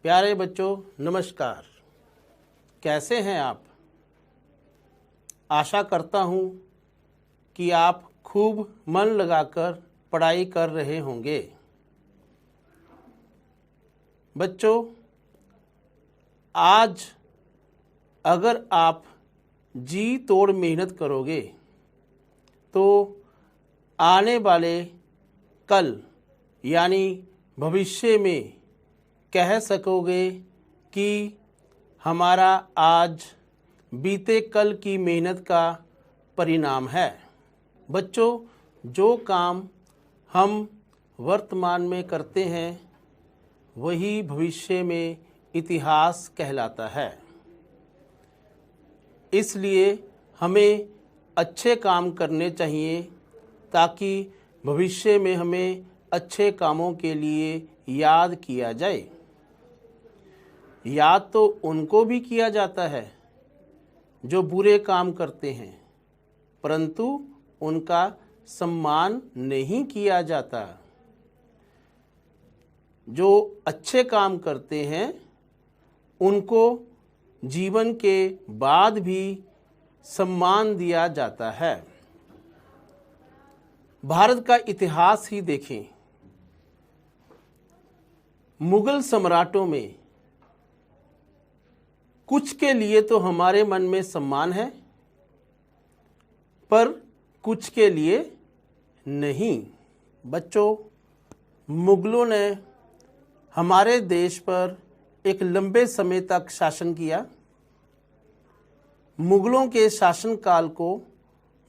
प्यारे बच्चों नमस्कार। कैसे हैं आप? आशा करता हूँ कि आप खूब मन लगाकर पढ़ाई कर रहे होंगे। बच्चों, आज अगर आप जी तोड़ मेहनत करोगे तो आने वाले कल यानी भविष्य में कह सकोगे कि हमारा आज बीते कल की मेहनत का परिणाम है। बच्चों, जो काम हम वर्तमान में करते हैं वही भविष्य में इतिहास कहलाता है। इसलिए हमें अच्छे काम करने चाहिए ताकि भविष्य में हमें अच्छे कामों के लिए याद किया जाए। याद तो उनको भी किया जाता है जो बुरे काम करते हैं, परंतु उनका सम्मान नहीं किया जाता। जो अच्छे काम करते हैं उनको जीवन के बाद भी सम्मान दिया जाता है। भारत का इतिहास ही देखें। मुगल सम्राटों में कुछ के लिए तो हमारे मन में सम्मान है, पर कुछ के लिए नहीं। बच्चों, मुगलों ने हमारे देश पर एक लंबे समय तक शासन किया। मुगलों के शासनकाल को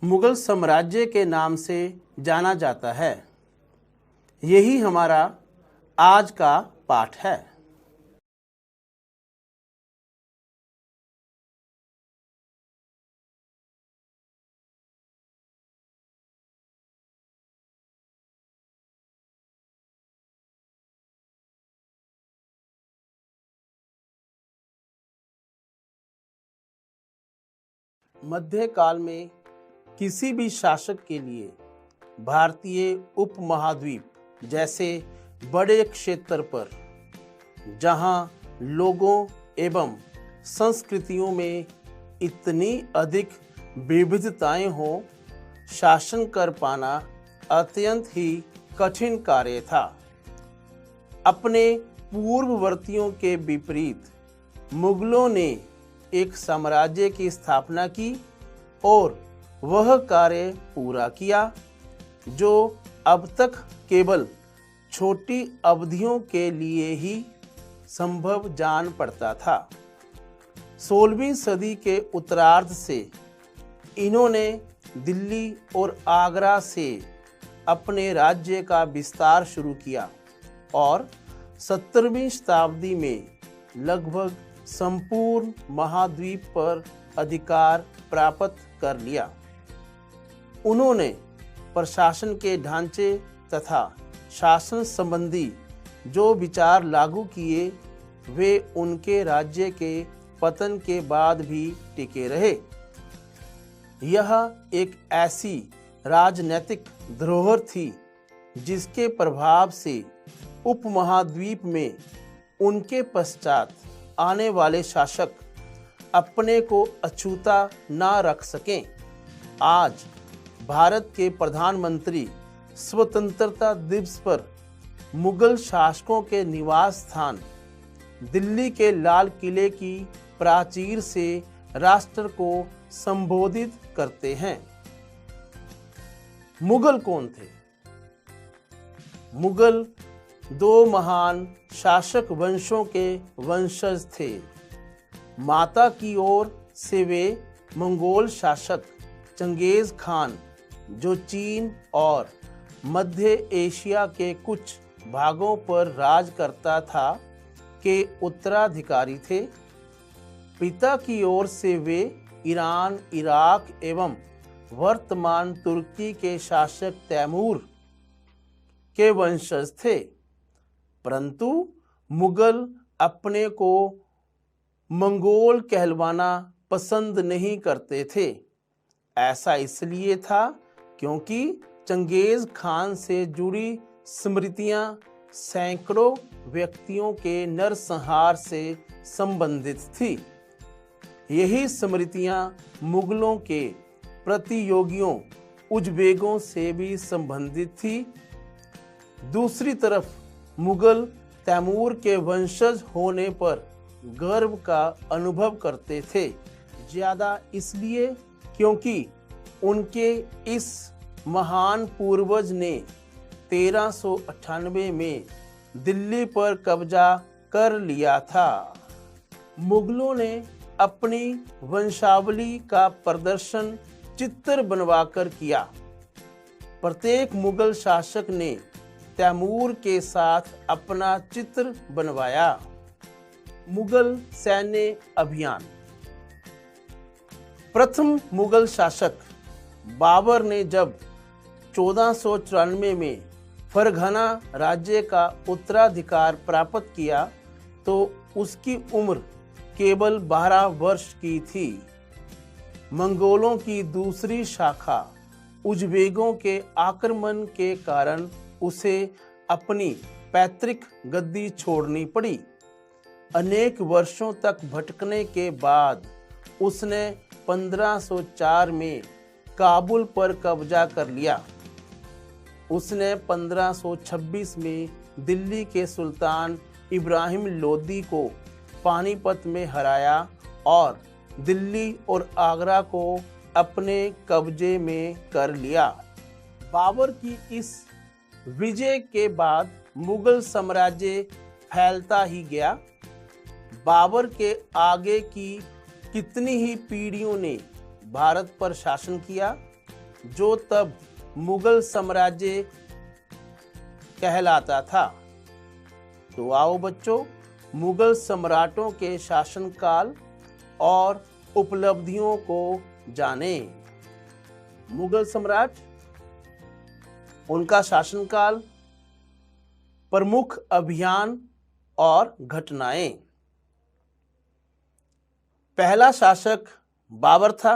मुगल साम्राज्य के नाम से जाना जाता है। यही हमारा आज का पाठ है। मध्यकाल में किसी भी शासक के लिए भारतीय उपमहाद्वीप जैसे बड़े क्षेत्र पर जहां लोगों एवं संस्कृतियों में इतनी अधिक विविधताएं हों, शासन कर पाना अत्यंत ही कठिन कार्य था। अपने पूर्ववर्तियों के विपरीत मुगलों ने एक साम्राज्य की स्थापना की और वह कार्य पूरा किया जो अब तक केवल छोटी अवधियों के लिए ही संभव जान पड़ता था। 16वीं सदी के उत्तरार्ध से इन्होंने दिल्ली और आगरा से अपने राज्य का विस्तार शुरू किया और 17वीं शताब्दी में लगभग संपूर्ण महाद्वीप पर अधिकार प्राप्त कर लिया। उन्होंने प्रशासन के ढांचे तथा शासन संबंधी जो विचार लागू किए वे उनके राज्य के पतन के बाद भी टिके रहे। यह एक ऐसी राजनीतिक धरोहर थी जिसके प्रभाव से उपमहाद्वीप में उनके पश्चात आने वाले शासक अपने को अछूता ना रख सकें। आज भारत के प्रधानमंत्री स्वतंत्रता दिवस पर मुगल शासकों के निवास स्थान दिल्ली के लाल किले की प्राचीर से राष्ट्र को संबोधित करते हैं। मुगल कौन थे? मुगल दो महान शासक वंशों के वंशज थे। माता की ओर से वे मंगोल शासक चंगेज खान, जो चीन और मध्य एशिया के कुछ भागों पर राज करता था, के उत्तराधिकारी थे। पिता की ओर से वे ईरान, इराक एवं वर्तमान तुर्की के शासक तैमूर के वंशज थे। परंतु मुगल अपने को मंगोल कहलवाना पसंद नहीं करते थे। ऐसा इसलिए था क्योंकि चंगेज खान से जुड़ी स्मृतियां सैकड़ों व्यक्तियों के नरसंहार से संबंधित थी। यही स्मृतियां मुगलों के प्रतियोगियों उज़्बेकों से भी संबंधित थी। दूसरी तरफ मुगल तैमूर के वंशज होने पर गर्व का अनुभव करते थे, ज़्यादा इसलिए क्योंकि उनके इस महान पूर्वज ने 1398 में दिल्ली पर कब्जा कर लिया था। मुगलों ने अपनी वंशावली का प्रदर्शन चित्र बनवाकर किया। प्रत्येक मुगल शासक ने तैमूर के साथ अपना चित्र बनवाया। मुगल सैन्य अभियान। प्रथम मुगल शासक बाबर ने जब 1494 में फरघना राज्य का उत्तराधिकार प्राप्त किया तो उसकी उम्र केवल 12 वर्ष की थी। मंगोलों की दूसरी शाखा उज़्बेकों के आक्रमण के कारण उसे अपनी पैतृक गद्दी छोड़नी पड़ी। अनेक वर्षों तक भटकने के बाद उसने 1504 में काबुल पर कब्जा कर लिया। उसने 1526 में दिल्ली के सुल्तान इब्राहिम लोदी को पानीपत में हराया और दिल्ली और आगरा को अपने कब्जे में कर लिया। बाबर की इस विजय के बाद मुगल साम्राज्य फैलता ही गया। बाबर के आगे की कितनी ही पीढ़ियों ने भारत पर शासन किया, जो तब मुगल साम्राज्य कहलाता था। तो आओ बच्चों, मुगल सम्राटों के शासनकाल और उपलब्धियों को जानें। मुगल सम्राट, उनका शासनकाल, प्रमुख अभियान और घटनाएं। पहला शासक बाबर था।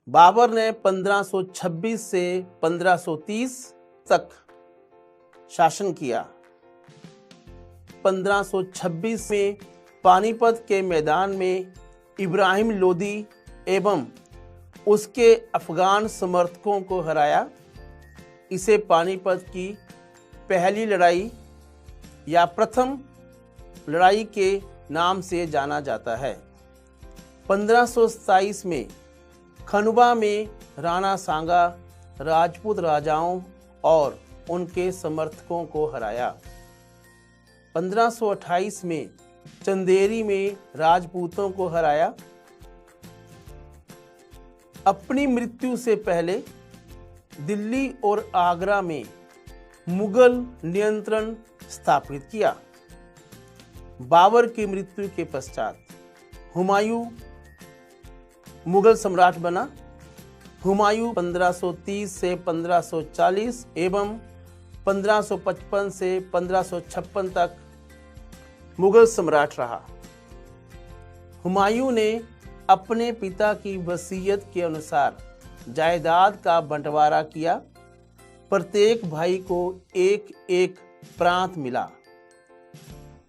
बाबर ने 1526 से 1530 तक शासन किया। 1526 में पानीपत के मैदान में इब्राहिम लोदी एवं उसके अफगान समर्थकों को हराया। इसे पानीपत की पहली लड़ाई या प्रथम लड़ाई के नाम से जाना जाता है। 1527 में खनुबा में राणा सांगा राजपूत राजाओं और उनके समर्थकों को हराया। 1528 में चंदेरी में राजपूतों को हराया। अपनी मृत्यु से पहले दिल्ली और आगरा में मुगल नियंत्रण स्थापित किया। बाबर की मृत्यु के पश्चात हुमायूं मुगल सम्राट बना। हुमायूं 1530 से 1540 एवं 1555 से 1556 तक मुगल सम्राट रहा। हुमायूं ने अपने पिता की वसीयत के अनुसार जायदाद का बंटवारा किया। प्रत्येक भाई को एक एक प्रांत मिला।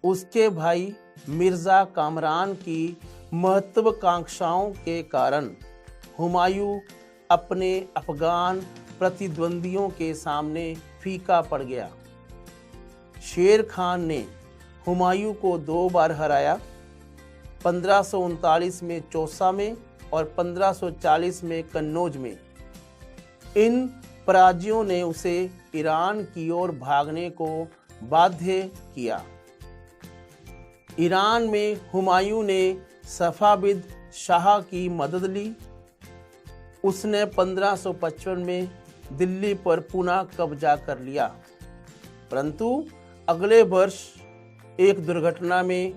उसके भाई मिर्जा कामरान की महत्वाकांक्षाओं के कारण हुमायूं अपने अफगान प्रतिद्वंदियों के सामने फीका पड़ गया। शेर खान ने हुमायूं को 2 बार हराया, 1539 में चौसा में और 1540 में कन्नौज में। इन पराजयों ने उसे ईरान की ओर भागने को बाध्य किया। ईरान में हुमायूं ने सफाविद शाह की मदद ली। उसने 1555 में दिल्ली पर पुनः कब्जा कर लिया, परंतु अगले वर्ष एक दुर्घटना में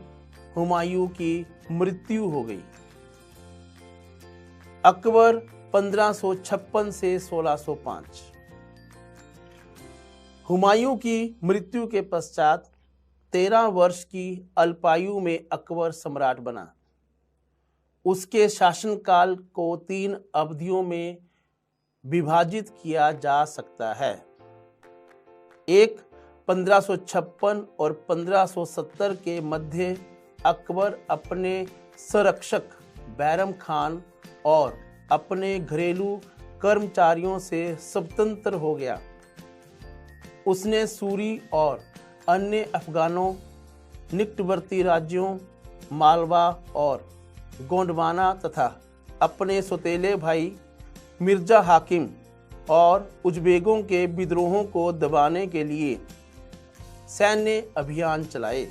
हुमायूं की मृत्यु हो गई। अकबर 1556 से 1605। हुमायूं की मृत्यु के पश्चात 13 वर्ष की अल्पायु में अकबर सम्राट बना। उसके शासनकाल को 3 अवधियों में विभाजित किया जा सकता है। एक 1556 और 1570 के मध्य अकबर अपने संरक्षक बैरम खान और अपने घरेलू कर्मचारियों से स्वतंत्र हो गया। उसने सूरी और अन्य अफगानों, निकटवर्ती राज्यों मालवा और गोंडवाना तथा अपने सौतेले भाई मिर्जा हाकिम और उज़्बेकों के विद्रोहों को दबाने के लिए सैन्य अभियान चलाए।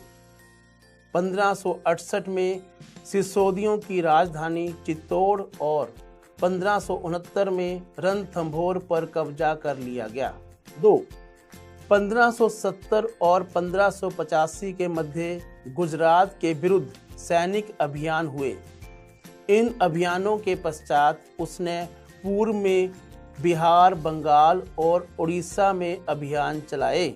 1568 में सिसोदियों की राजधानी चित्तौड़ और 1569 में रणथंभौर पर कब्जा कर लिया गया। 2. 1570 और 1585 के मध्य गुजरात के विरुद्ध सैनिक अभियान हुए। इन अभियानों के पश्चात उसने पूर्व में बिहार, बंगाल और उड़ीसा में अभियान चलाए,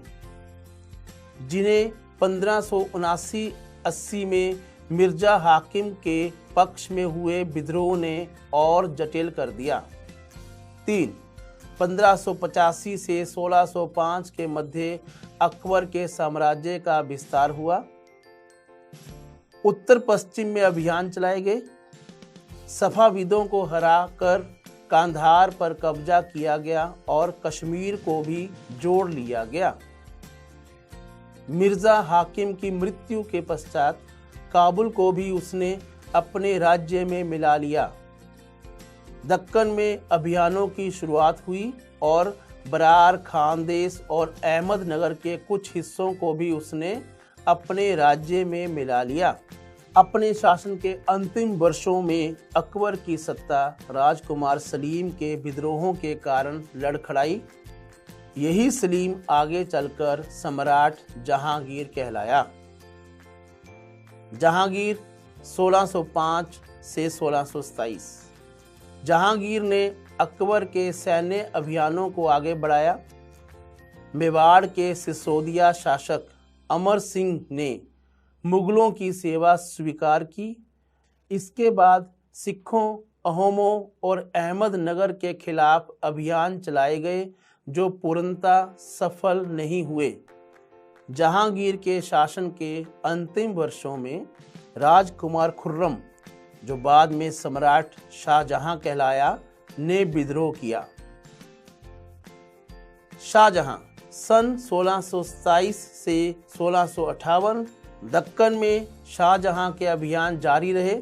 जिन्हें 1579-80 में मिर्जा हाकिम के पक्ष में हुए विद्रोह ने और जटिल कर दिया। 3. 1585 से 1605 के मध्य अकबर के साम्राज्य का विस्तार हुआ। उत्तर पश्चिम में अभियान चलाए गए। सफाविदों को हरा कर कांधार पर कब्जा किया गया और कश्मीर को भी जोड़ लिया गया। मिर्जा हाकिम की मृत्यु के पश्चात काबुल को भी उसने अपने राज्य में मिला लिया। दक्कन में अभियानों की शुरुआत हुई और बरार, खानदेश और अहमदनगर के कुछ हिस्सों को भी उसने अपने राज्य में मिला लिया। अपने शासन के अंतिम वर्षों में अकबर की सत्ता राजकुमार सलीम के विद्रोहों के कारण लड़खड़ाई। यही सलीम आगे चलकर सम्राट जहांगीर कहलाया। जहांगीर 1605 से 1627। जहांगीर ने अकबर के सैन्य अभियानों को आगे बढ़ाया। मेवाड़ के सिसोदिया शासक अमर सिंह ने मुगलों की सेवा स्वीकार की। इसके बाद सिखों, अहोमों और अहमदनगर के खिलाफ अभियान चलाए गए, जो पूर्णतः सफल नहीं हुए। जहांगीर के शासन के अंतिम वर्षों में राजकुमार खुर्रम, जो बाद में सम्राट शाहजहां कहलाया, ने विद्रोह किया। शाहजहां सन 1627 से 1658 दक्कन में शाहजहां के अभियान जारी रहे।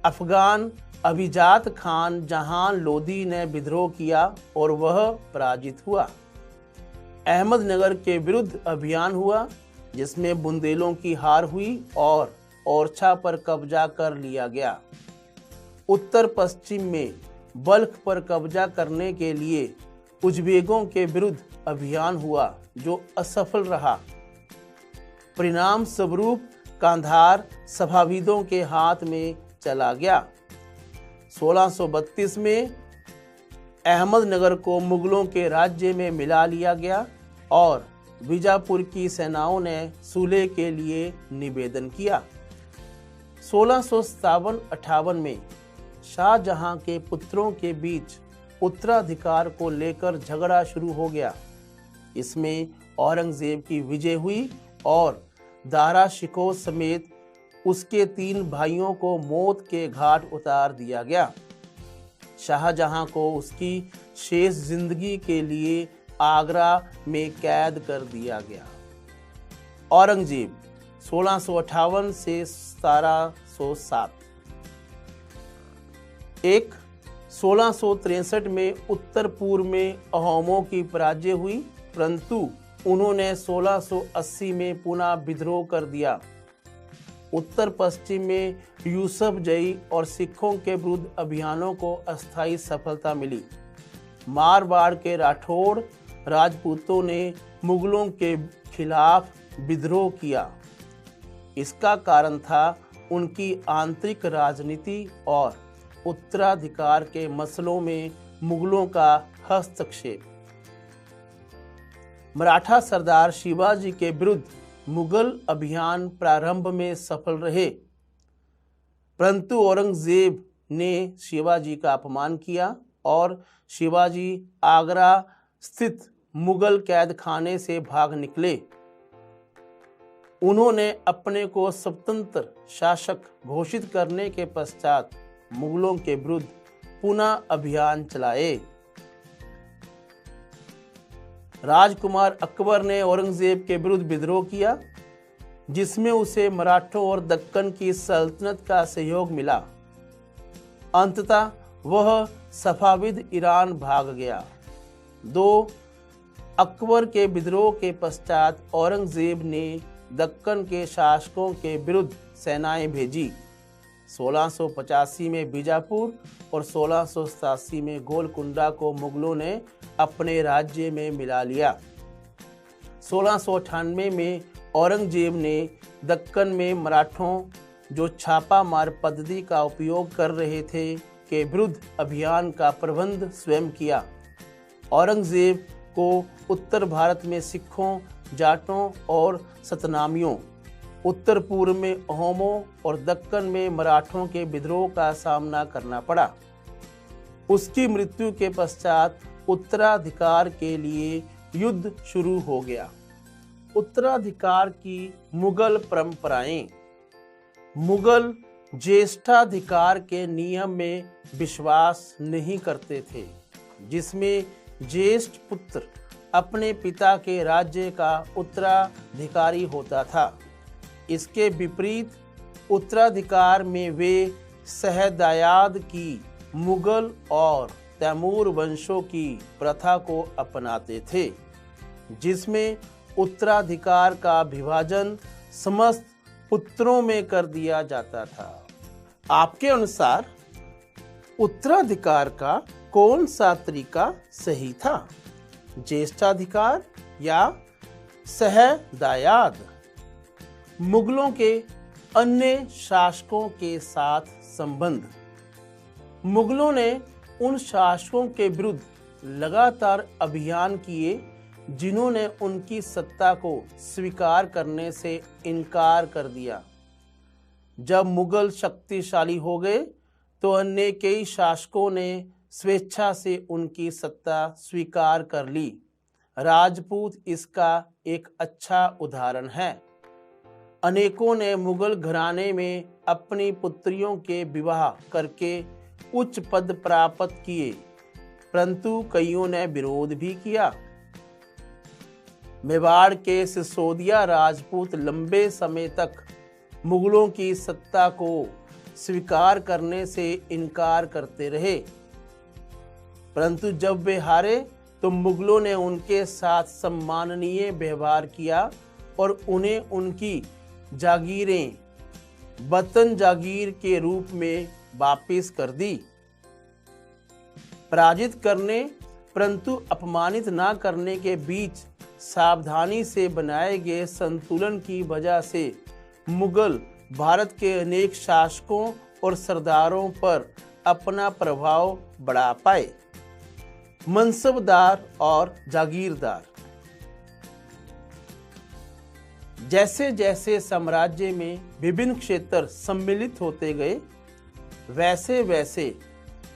अफगान अभिजात खान जहान लोदी ने विद्रोह किया और वह पराजित हुआ। अहमदनगर के विरुद्ध अभियान हुआ, जिसमें बुंदेलों की हार हुई और ओरछा पर कब्जा कर लिया गया। उत्तर पश्चिम में बल्ख पर कब्जा करने के लिए उज़्बेकों के विरुद्ध अभियान हुआ, जो असफल रहा। परिणाम स्वरूप कांधार सफाविदों के हाथ में चला गया। 1632 में अहमदनगर को मुगलों के राज्य में मिला लिया गया और बीजापुर की सेनाओं ने सुलह के लिए निवेदन किया। 1657-58 में शाहजहां के पुत्रों के बीच उत्तराधिकार को लेकर झगड़ा शुरू हो गया। इसमें औरंगजेब की विजय हुई और दारा शिकोह समेत उसके 3 भाइयों को मौत के घाट उतार दिया गया। शाहजहां को उसकी शेष जिंदगी के लिए आगरा में कैद कर दिया गया। औरंगजेब 1658 से 1707। 1663 में उत्तर पूर्व में अहोमों की पराजय हुई, परंतु उन्होंने 1680 में पुनः विद्रोह कर दिया। उत्तर पश्चिम में यूसुफ जई और सिखों के विरुद्ध अभियानों को अस्थायी सफलता मिली। मारवाड़ के राठौड़ राजपूतों ने मुगलों के खिलाफ विद्रोह किया। इसका कारण था उनकी आंतरिक राजनीति और उत्तराधिकार के मसलों में मुगलों का हस्तक्षेप। मराठा सरदार शिवाजी के विरुद्ध मुगल अभियान प्रारंभ में सफल रहे, परंतु औरंगजेब ने शिवाजी का अपमान किया और शिवाजी आगरा स्थित मुगल कैद खाने से भाग निकले। उन्होंने अपने को स्वतंत्र शासक घोषित करने के पश्चात मुगलों के विरुद्ध पुनः अभियान चलाए। राजकुमार अकबर ने औरंगजेब के विरुद्ध विद्रोह किया, जिसमें उसे मराठों और दक्कन की सल्तनत का सहयोग मिला। अंततः वह सफाविद ईरान भाग गया। अकबर के विद्रोह के पश्चात औरंगजेब ने दक्कन के शासकों के विरुद्ध सेनाएं भेजी। 1685 में बीजापुर और 1687 में गोलकुंडा को मुगलों ने अपने राज्य में मिला लिया। 1698 में औरंगजेब ने दक्कन में मराठों, जो छापा मार पद्धति का उपयोग कर रहे थे, के विरुद्ध अभियान का प्रबंध स्वयं किया। औरंगजेब को उत्तर भारत में सिखों, जाटों और सतनामियों, उत्तर पूर्व में अहोमों और दक्कन में मराठों के विद्रोह का सामना करना पड़ा। उसकी मृत्यु के पश्चात उत्तराधिकार के लिए युद्ध शुरू हो गया। उत्तराधिकार की मुगल परंपराएं। मुगल ज्येष्ठाधिकार के नियम में विश्वास नहीं करते थे, जिसमें ज्येष्ठ पुत्र अपने पिता के राज्य का उत्तराधिकारी होता था। इसके विपरीत उत्तराधिकार में वे सहदायाद की मुगल और तैमूर वंशों की प्रथा को अपनाते थे, जिसमें उत्तराधिकार का विभाजन समस्त पुत्रों में कर दिया जाता था। आपके अनुसार उत्तराधिकार का कौन सा तरीका सही था, ज्येष्ठाधिकार या सहदायाद? मुगलों के अन्य शासकों के साथ संबंध। मुगलों ने उन शासकों के विरुद्ध लगातार अभियान किए जिन्होंने उनकी सत्ता को स्वीकार करने से इनकार कर दिया। जब मुगल शक्तिशाली हो गए तो अन्य कई शासकों ने स्वेच्छा से उनकी सत्ता स्वीकार कर ली। राजपूत इसका एक अच्छा उदाहरण है। अनेकों ने मुगल घराने में अपनी पुत्रियों के विवाह करके उच्च पद प्राप्त किए, परंतु कईयों ने विरोध भी किया। मेवाड़ के सिसोदिया राजपूत लंबे समय तक मुगलों की सत्ता को स्वीकार करने से इनकार करते रहे, परंतु जब वे हारे तो मुगलों ने उनके साथ सम्माननीय व्यवहार किया और उन्हें उनकी जागीरें वतन जागीर के रूप में वापस कर दी। पराजित करने परंतु अपमानित न करने के बीच सावधानी से बनाए गए संतुलन की वजह से मुगल भारत के अनेक शासकों और सरदारों पर अपना प्रभाव बढ़ा पाए। मनसबदार और जागीरदार। जैसे जैसे साम्राज्य में विभिन्न क्षेत्र सम्मिलित होते गए, वैसे वैसे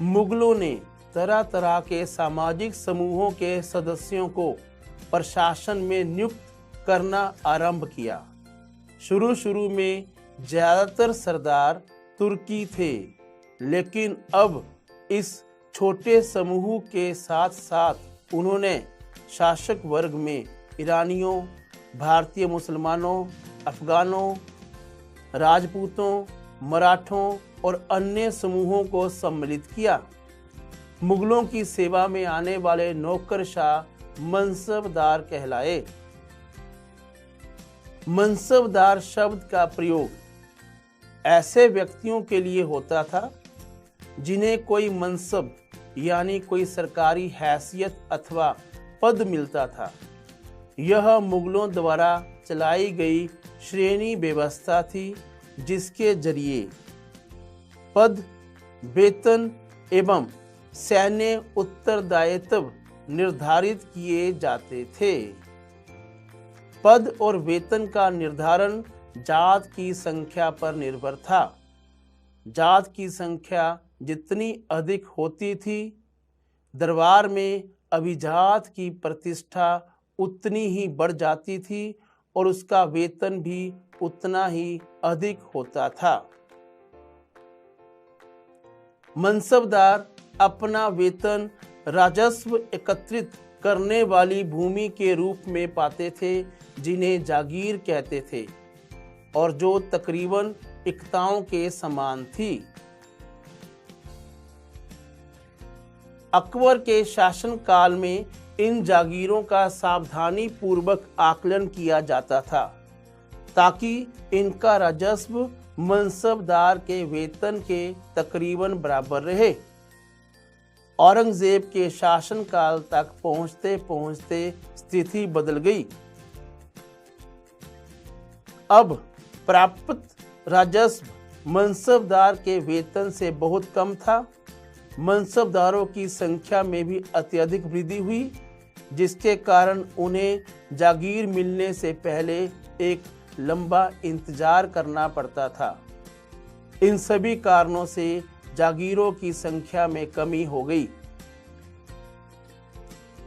मुगलों ने तरह तरह के सामाजिक समूहों के सदस्यों को प्रशासन में नियुक्त करना आरंभ किया। शुरू में ज्यादातर सरदार तुर्की थे, लेकिन अब इस छोटे समूह के साथ साथ उन्होंने शासक वर्ग में ईरानियों, भारतीय मुसलमानों, अफगानों, राजपूतों, मराठों और अन्य समूहों को सम्मिलित किया। मुगलों की सेवा में आने वाले नौकरशाह मनसबदार कहलाए। मनसबदार शब्द का प्रयोग ऐसे व्यक्तियों के लिए होता था जिन्हें कोई मनसब यानी कोई सरकारी हैसियत अथवा पद मिलता था। यह मुगलों द्वारा चलाई गई श्रेणी व्यवस्था थी, जिसके जरिए पद, वेतन एवं सैन्य उत्तरदायित्व निर्धारित किए जाते थे। पद और वेतन का निर्धारण जात की संख्या पर निर्भर था। जात की संख्या जितनी अधिक होती थी, दरबार में अभिजात की प्रतिष्ठा उतनी ही बढ़ जाती थी और उसका वेतन भी उतना ही अधिक होता था। मनसबदार अपना वेतन राजस्व एकत्रित करने वाली भूमि के रूप में पाते थे, जिन्हें जागीर कहते थे और जो तकरीबन इक्ताओं के समान थी। अकबर के शासनकाल में इन जागीरों का सावधानी पूर्वक आकलन किया जाता था ताकि इनका राजस्व मनसबदार के वेतन के तकरीबन बराबर रहे। औरंगजेब के शासनकाल तक पहुंचते पहुंचते स्थिति बदल गई। अब प्राप्त राजस्व मनसबदार के वेतन से बहुत कम था। मनसबदारों की संख्या में भी अत्यधिक वृद्धि हुई, जिसके कारण उन्हें जागीर मिलने से पहले एक लंबा इंतजार करना पड़ता था। इन सभी कारणों से जागीरों की संख्या में कमी हो गई।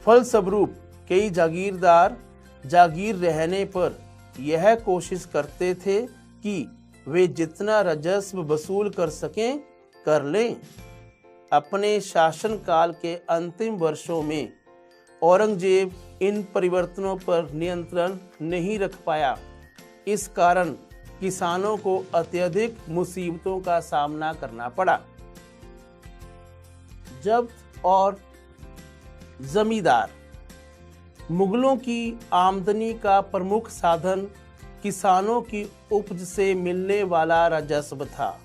फलस्वरूप कई जागीरदार जागीर रहने पर यह कोशिश करते थे कि वे जितना राजस्व वसूल कर सकें कर लें। अपने शासनकाल के अंतिम वर्षों में औरंगजेब इन परिवर्तनों पर नियंत्रण नहीं रख पाया। इस कारण किसानों को अत्यधिक मुसीबतों का सामना करना पड़ा। जब्त और जमींदार। मुगलों की आमदनी का प्रमुख साधन किसानों की उपज से मिलने वाला राजस्व था।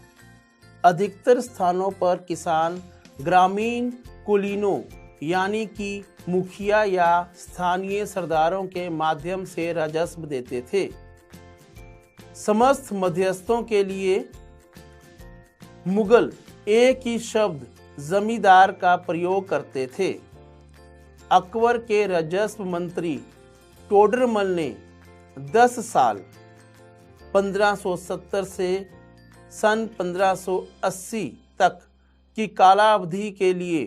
अधिकतर स्थानों पर किसान ग्रामीण कुलीनों यानी कि मुखिया या स्थानीय सरदारों के माध्यम से राजस्व देते थे। समस्त मध्यस्थों के लिए मुगल एक ही शब्द जमींदार का प्रयोग करते थे। अकबर के राजस्व मंत्री टोडरमल ने 10 साल 1570 से सन 1580 तक की कालावधि के लिए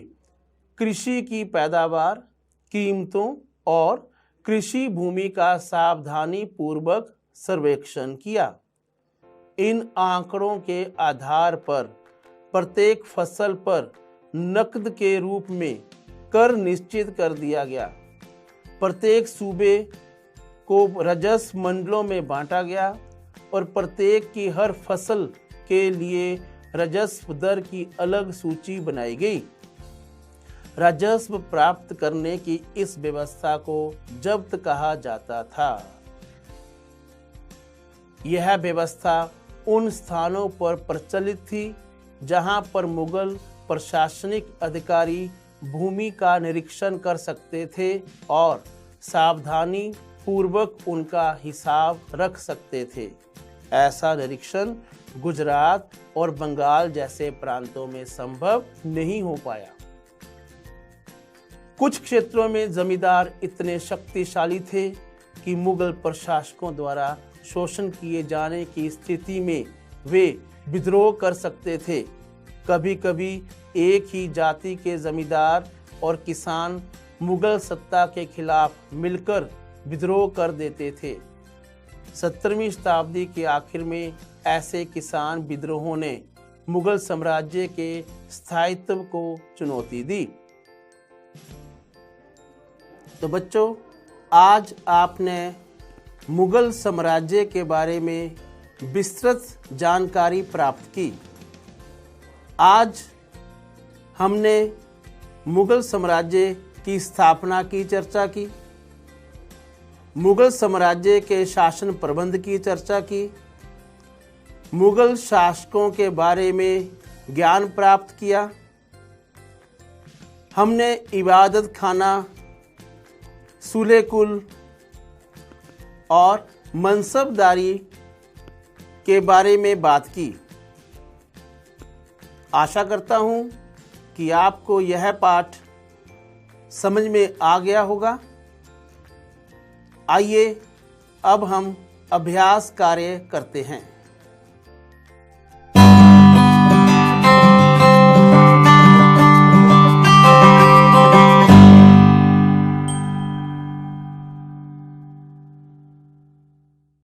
कृषि की पैदावार, कीमतों और कृषि भूमि का सावधानी पूर्वक सर्वेक्षण किया। इन आंकड़ों के आधार पर प्रत्येक फसल पर नकद के रूप में कर निश्चित कर दिया गया। प्रत्येक सूबे को राजस्व मंडलों में बांटा गया और प्रत्येक की हर फसल के लिए राजस्व दर की अलग सूची बनाई गई। राजस्व प्राप्त करने की इस व्यवस्था को जब्त कहा जाता था। यह व्यवस्था उन स्थानों पर प्रचलित थी जहां पर मुगल प्रशासनिक अधिकारी भूमि का निरीक्षण कर सकते थे और सावधानी पूर्वक उनका हिसाब रख सकते थे। ऐसा निरीक्षण गुजरात और बंगाल जैसे प्रांतों में संभव नहीं हो पाया। कुछ क्षेत्रों में जमींदार इतने शक्तिशाली थे कि मुगल प्रशासकों द्वारा शोषण किए जाने की स्थिति में वे विद्रोह कर सकते थे। कभी कभी एक ही जाति के जमींदार और किसान मुगल सत्ता के खिलाफ मिलकर विद्रोह कर देते थे। 17वीं शताब्दी के आखिर में ऐसे किसान विद्रोहों ने मुगल साम्राज्य के स्थायित्व को चुनौती दी। तो बच्चों, आज आपने मुगल साम्राज्य के बारे में विस्तृत जानकारी प्राप्त की। आज हमने मुगल साम्राज्य की स्थापना की चर्चा की, मुगल साम्राज्य के शासन प्रबंध की चर्चा की, मुगल शासकों के बारे में ज्ञान प्राप्त किया। हमने इबादत खाना, सुलेकुल और मनसबदारी के बारे में बात की। आशा करता हूं कि आपको यह पाठ समझ में आ गया होगा। आइए अब हम अभ्यास कार्य करते हैं।